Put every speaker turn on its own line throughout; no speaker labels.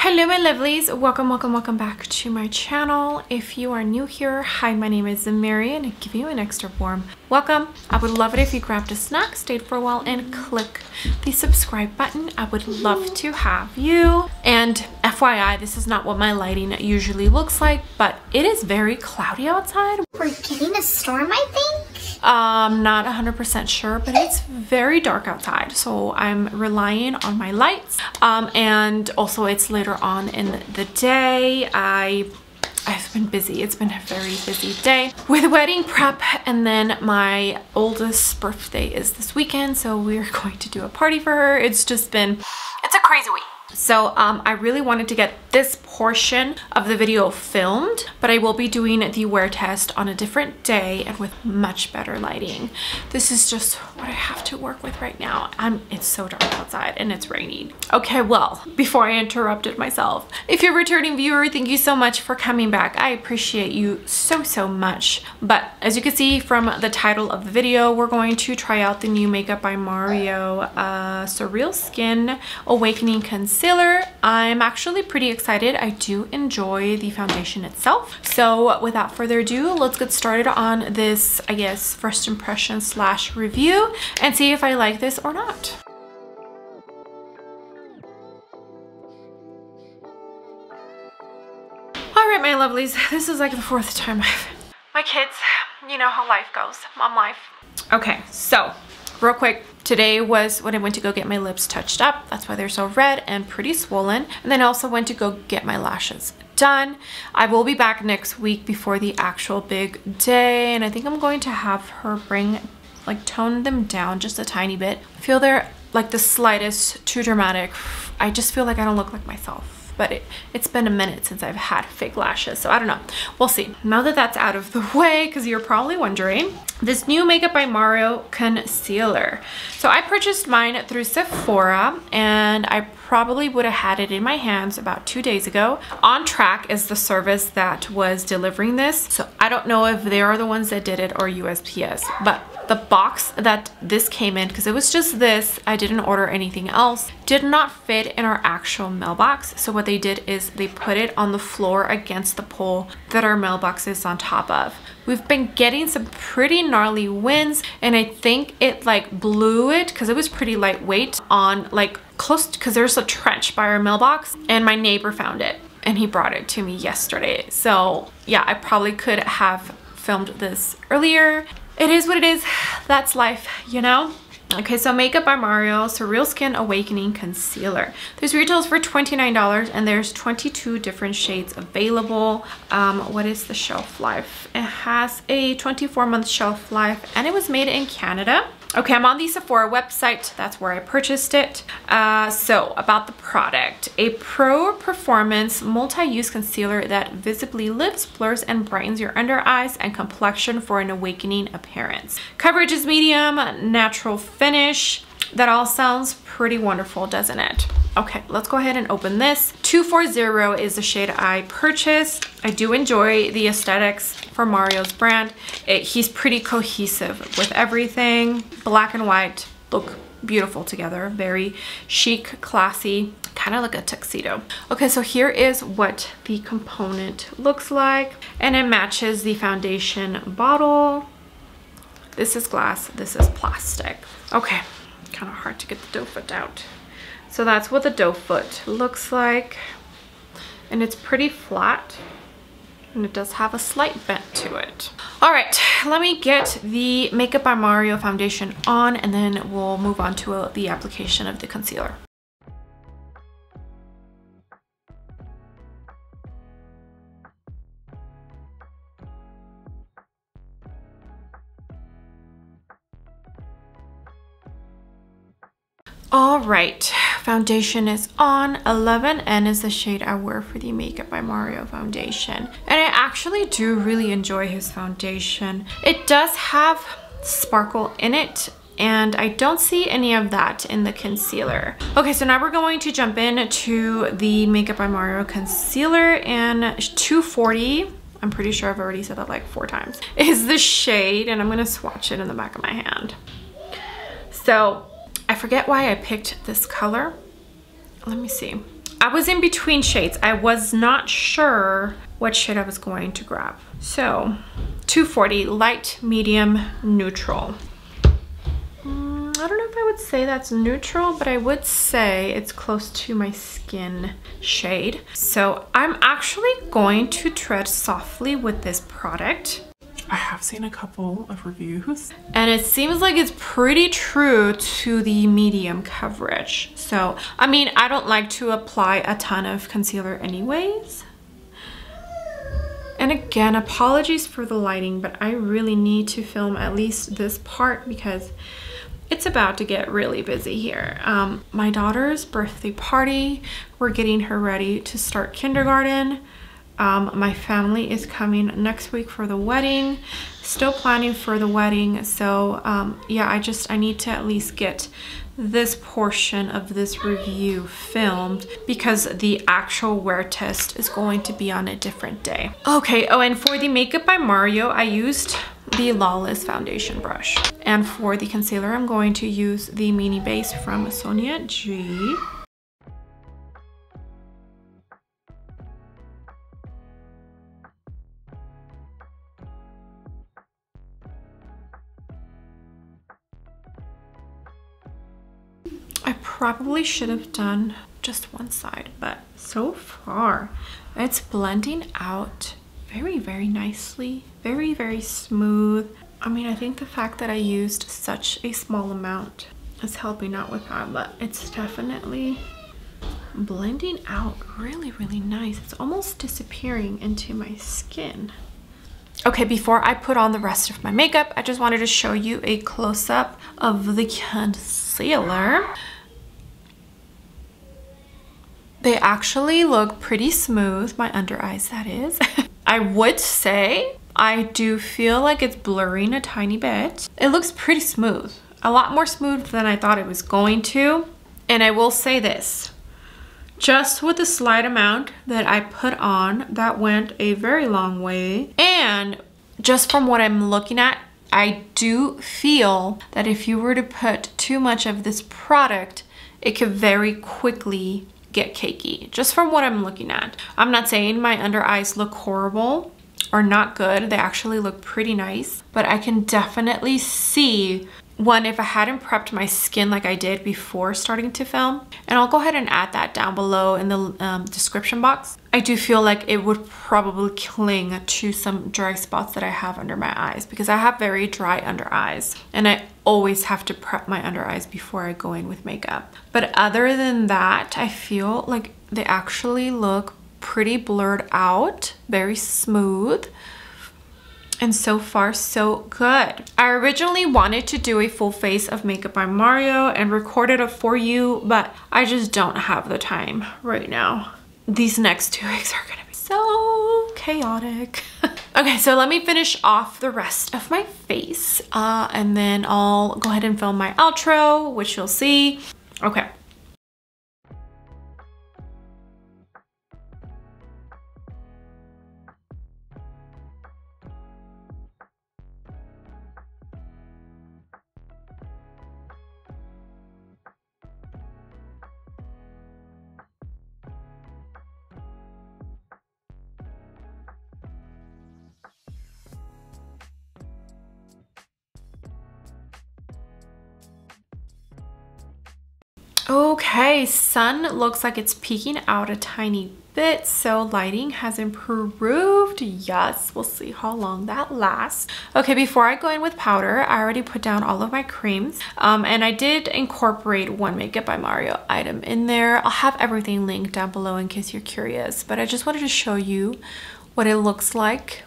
Hello my lovelies, welcome back to my channel. If you are new here, hi, my name is Mary and I give you an extra warm welcome. I would love it if you grabbed a snack, stayed for a while, and click the subscribe button. I would love to have you. And FYI, this is not what my lighting usually looks like, but it is very cloudy outside.
We're getting a storm, I think?
Not 100% sure, but it's very dark outside, so I'm relying on my lights. And also it's later on in the day. I've been busy. It's been a very busy day with wedding prep, and then my oldest birthday is this weekend, so we're going to do a party for her. It's a crazy week. So I really wanted to get this portion of the video filmed, but I will be doing the wear test on a different day and with much better lighting. This is just what I have to work with right now. It's so dark outside and it's raining. Okay, well, before I interrupted myself, if you're a returning viewer, thank you so much for coming back. I appreciate you so much. But as you can see from the title of the video, we're going to try out the new Makeup by Mario Surreal Skin Awakening Concealer. I'm actually pretty excited. I do enjoy the foundation itself. So without further ado, let's get started on this, I guess, first impression / review and see if I like this or not. All right, my lovelies, this is like the 4th time my kids, you know how life goes, mom life. Okay, so real quick, today was when I went to go get my lips touched up. That's why they're so red and pretty swollen. And then I also went to go get my lashes done. I will be back next week before the actual big day, and I think I'm going to have her tone them down just a tiny bit. I feel they're like the slightest too dramatic. I just feel like I don't look like myself. But it's been a minute since I've had fake lashes, so I don't know. We'll see. Now that that's out of the way, because you're probably wondering, this new Makeup by Mario concealer. So I purchased mine through Sephora, and I probably would have had it in my hands about 2 days ago. On Track is the service that was delivering this, so I don't know if they are the ones that did it or USPS, but the box that this came in, because it was just this, I didn't order anything else, did not fit in our actual mailbox. So what they did is they put it on the floor against the pole that our mailbox is on top of. We've been getting some pretty gnarly winds, and I think it blew it, because it was pretty lightweight, on close, because there's a trench by our mailbox, and my neighbor found it and he brought it to me yesterday. So yeah, I probably could have filmed this earlier. It is what it is. That's life, you know? Okay, so Makeup by Mario Surreal Skin Awakening Concealer. This retails for $29 and there's 22 different shades available. What is the shelf life? It has a 24-month shelf life and it was made in Canada. Okay, I'm on the Sephora website. That's where I purchased it. So about the product, a pro performance multi-use concealer that visibly lifts, blurs, and brightens your under eyes and complexion for an awakening appearance. Coverage is medium, natural finish. That all sounds pretty wonderful, doesn't it? Okay, let's go ahead and open this. 240 is the shade I purchased. I do enjoy the aesthetics for Mario's brand. He's pretty cohesive with everything. Black and white look beautiful together. Very chic, classy, kind of like a tuxedo. Okay, so here is what the component looks like, and it matches the foundation bottle. This is glass, this is plastic. Okay, kind of hard to get the doe foot out. So that's what the doe foot looks like, and it's pretty flat, and it does have a slight bend to it. All right, let me get the Makeup by Mario foundation on, and then we'll move on to the application of the concealer. All right, foundation is on. 11N is the shade I wear for the Makeup by Mario foundation. And I actually do really enjoy his foundation. It does have sparkle in it, and I don't see any of that in the concealer. Okay, so now we're going to jump in to the Makeup by Mario concealer, and 240, I'm pretty sure I've already said that like 4 times, is the shade, and I'm gonna swatch it in the back of my hand. So I forget why I picked this color. Let me see. I was in between shades. I was not sure what shade I was going to grab. So 240, light, medium, neutral. I don't know if I would say that's neutral, but I would say it's close to my skin shade. So I'm actually going to tread softly with this product.
I have seen a couple of reviews.
And it seems like it's pretty true to the medium coverage. So, I mean, I don't like to apply a ton of concealer anyways. And again, apologies for the lighting, but I really need to film at least this part because it's about to get really busy here. My daughter's birthday party, we're getting her ready to start kindergarten. My family is coming next week for the wedding, still planning for the wedding. So yeah, I need to at least get this portion of this review filmed because the actual wear test is going to be on a different day. Okay, oh, and for the Makeup by Mario, I used the Lawless foundation brush. And for the concealer, I'm going to use the Mini Base from Sonia G. I probably should have done just one side, but so far it's blending out very, very nicely. Very, very smooth. I mean, I think the fact that I used such a small amount is helping out with that, but it's definitely blending out really, really nice. It's almost disappearing into my skin. Okay, before I put on the rest of my makeup, I just wanted to show you a close-up of the concealer. They actually look pretty smooth, my under eyes that is. I would say I do feel like it's blurring a tiny bit. It looks pretty smooth, a lot more smooth than I thought it was going to. And I will say this, just with the slight amount that I put on, that went a very long way. And just from what I'm looking at, I do feel that if you were to put too much of this product, it could very quickly get cakey, just from what I'm looking at. I'm not saying my under eyes look horrible or not good. They actually look pretty nice, but I can definitely see one, if I hadn't prepped my skin like I did before starting to film, and I'll go ahead and add that down below in the description box. I do feel like it would probably cling to some dry spots that I have under my eyes because I have very dry under eyes and I always have to prep my under eyes before I go in with makeup. But other than that, I feel like they actually look pretty blurred out, very smooth. And so far, so good. I originally wanted to do a full face of Makeup by Mario and record it for you, but I just don't have the time right now. These next 2 weeks are gonna be so chaotic. Okay, so let me finish off the rest of my face and then I'll go ahead and film my outro, which you'll see. Okay. Okay, sun looks like it's peeking out a tiny bit, so lighting has improved. Yes, we'll see how long that lasts. Okay, before I go in with powder, I already put down all of my creams, and I did incorporate one Makeup by Mario item in there. I'll have everything linked down below in case you're curious, but I just wanted to show you what it looks like.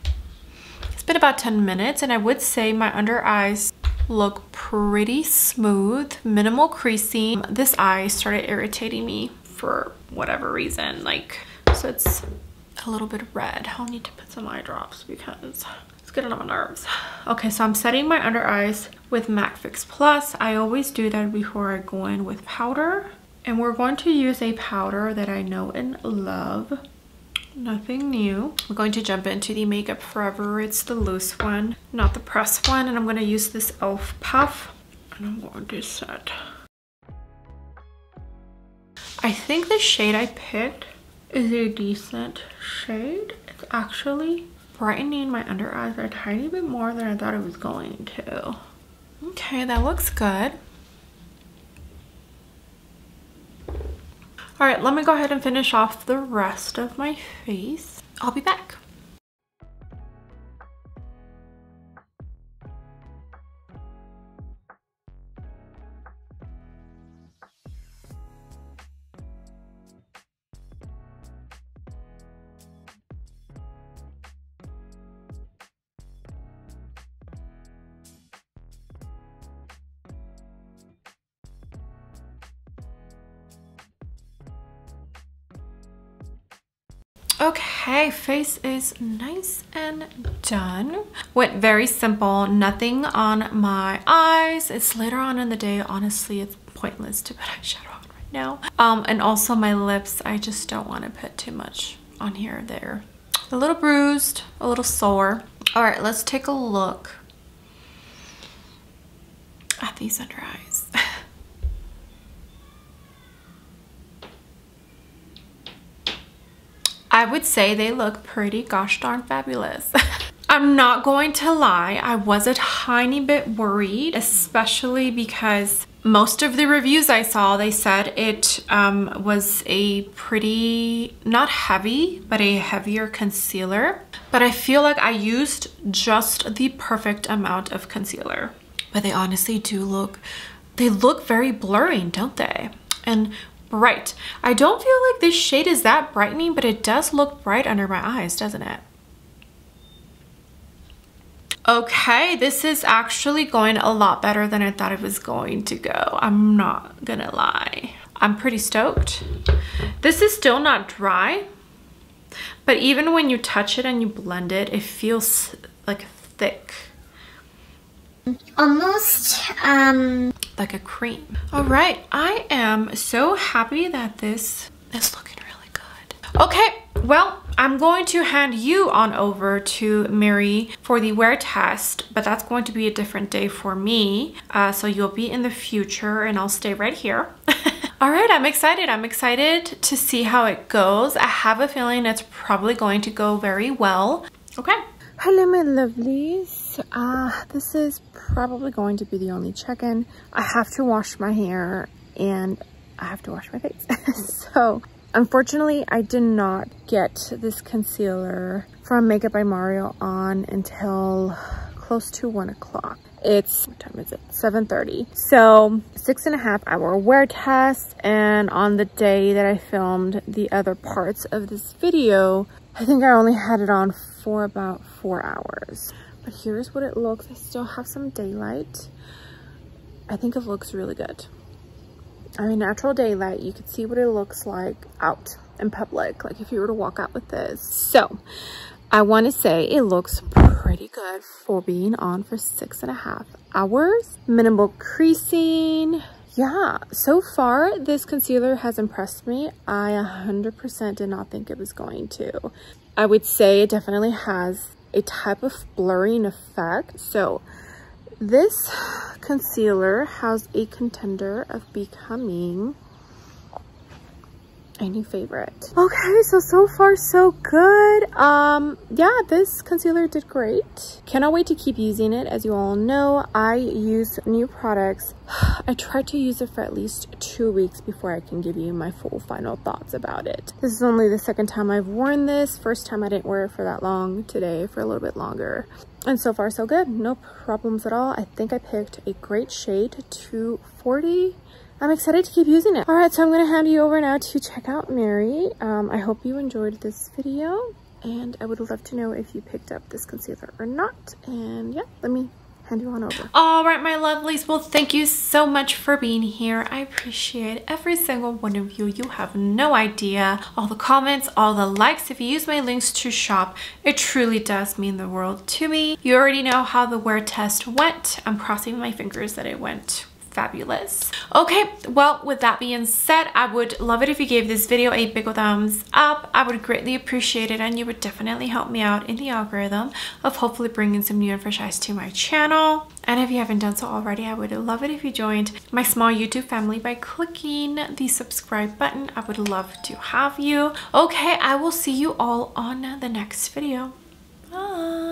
It's been about 10 minutes, and I would say my under eyes look pretty smooth, minimal creasing. This eye started irritating me for whatever reason, like, so it's a little bit red. I'll need to put some eye drops because it's getting on my nerves. Okay, so I'm setting my under eyes with MAC Fix Plus. I always do that before I go in with powder, and we're going to use a powder that I know and love. Nothing new. We're going to jump into the Makeup Forever. It's the loose one, not the pressed one, and I'm going to use this e.l.f. puff, and I'm going to set. I think the shade I picked is a decent shade. It's actually brightening my under eyes a tiny bit more than I thought it was going to. Okay, that looks good. All right, let me go ahead and finish off the rest of my face. I'll be back. Okay, face is nice and done. Went very simple, nothing on my eyes. It's later on in the day. Honestly, it's pointless to put eyeshadow on right now. And also my lips, I just don't want to put too much on here or there. A little bruised, a little sore. All right, let's take a look at these under eyes. I would say they look pretty gosh darn fabulous. I'm not going to lie, I was a tiny bit worried, especially because most of the reviews I saw, they said it was a pretty, not heavy, but a heavier concealer. But I feel like I used just the perfect amount of concealer. But they honestly do look, they look very blurry, don't they? And bright. I don't feel like this shade is that brightening, but it does look bright under my eyes, doesn't it? Okay, this is actually going a lot better than I thought it was going to go. I'm not gonna lie. I'm pretty stoked. This is still not dry, but even when you touch it and you blend it, it feels like thick.
Almost,
like a cream. All right, I am so happy that this is looking really good. Okay, well, I'm going to hand you on over to Mary for the wear test, but that's going to be a different day for me. So you'll be in the future and I'll stay right here. All right, I'm excited. I'm excited to see how it goes. I have a feeling it's probably going to go very well. Okay. Hello, my lovelies. This is probably going to be the only check-in. I have to wash my hair and I have to wash my face. So unfortunately, I did not get this concealer from Makeup by Mario on until close to 1 o'clock. It's, what time is it? 7:30. So 6.5 hour wear test. And on the day that I filmed the other parts of this video, I think I only had it on for about 4 hours. But here's what it looks. I still have some daylight. I think it looks really good. I mean, natural daylight, you can see what it looks like out in public, like if you were to walk out with this. So I want to say it looks pretty good for being on for 6.5 hours. Minimal creasing. Yeah, so far this concealer has impressed me. I 100% did not think it was going to. I would say it definitely has a type of blurring effect. So this concealer has a contender of becoming a new favorite. Okay, so far so good. Yeah, this concealer did great. Cannot wait to keep using it. As you all know, I use new products. I try to use it for at least 2 weeks before I can give you my full final thoughts about it. This is only the second time I've worn this. First time I didn't wear it for that long. Today for a little bit longer. And so far so good. No problems at all. I think I picked a great shade, 240. I'm excited to keep using it. All right, so I'm gonna hand you over now to check out Mary. I hope you enjoyed this video and I would love to know if you picked up this concealer or not. And yeah, let me hand you on over. All right, my lovelies. Well, thank you so much for being here. I appreciate every single one of you. You have no idea. All the comments, all the likes. If you use my links to shop, it truly does mean the world to me. You already know how the wear test went. I'm crossing my fingers that it went fabulous. Okay, well, with that being said, I would love it if you gave this video a big thumbs up. I would greatly appreciate it, and you would definitely help me out in the algorithm of hopefully bringing some new and fresh eyes to my channel. And if you haven't done so already, I would love it if you joined my small YouTube family by clicking the subscribe button. I would love to have you. Okay, I will see you all on the next video. Bye.